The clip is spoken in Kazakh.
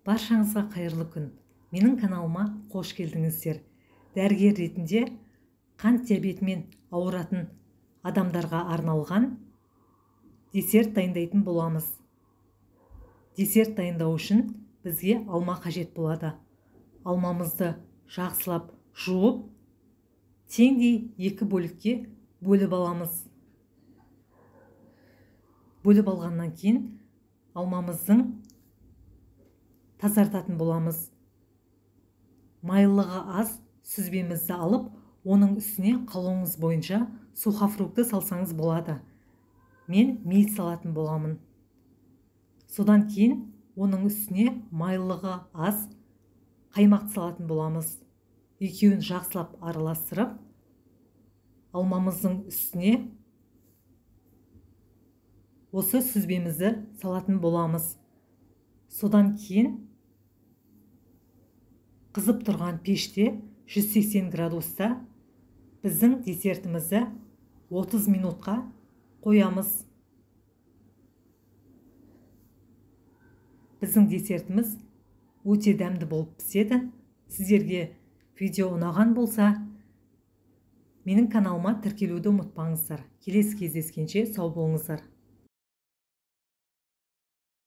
Баршаңызға қайырлы күн. Менің каналыма қош келдіңіздер. Дәрігер ретінде қант диабетімен ауыратын адамдарға арналған десерт дайындайтын боламыз. Десерт дайындау үшін бізге алма қажет болады. Алмамызды жақсылап жуып, теңдей 2 бөлікке бөліп аламыз. Бөліп алғаннан кейін алмамыздың тазартатын боламыз. Майлылығы аз сүзбемізді алып, оның үстіне қалауыңыз бойынша сухофрукты салсаңыз болады. Мен мейіз салатын боламын. Содан кейін оның үстіне майлылығы аз қаймақ салатын боламыз. Екеуін жақсылап араластырып, алмамыздың үстіне осы сүзбемізді салатын боламыз. Содан кейін қызып тұрған пеште 180 градуста біздің десертімізді 30 минутқа қоямыз. Біздің десертіміз өте дәмді болып піседі. Сіздерге видео ұнаған болса, менің каналыма тіркелуді ұмытпаңыздар. Келесі кездескенше сау болыңыздар.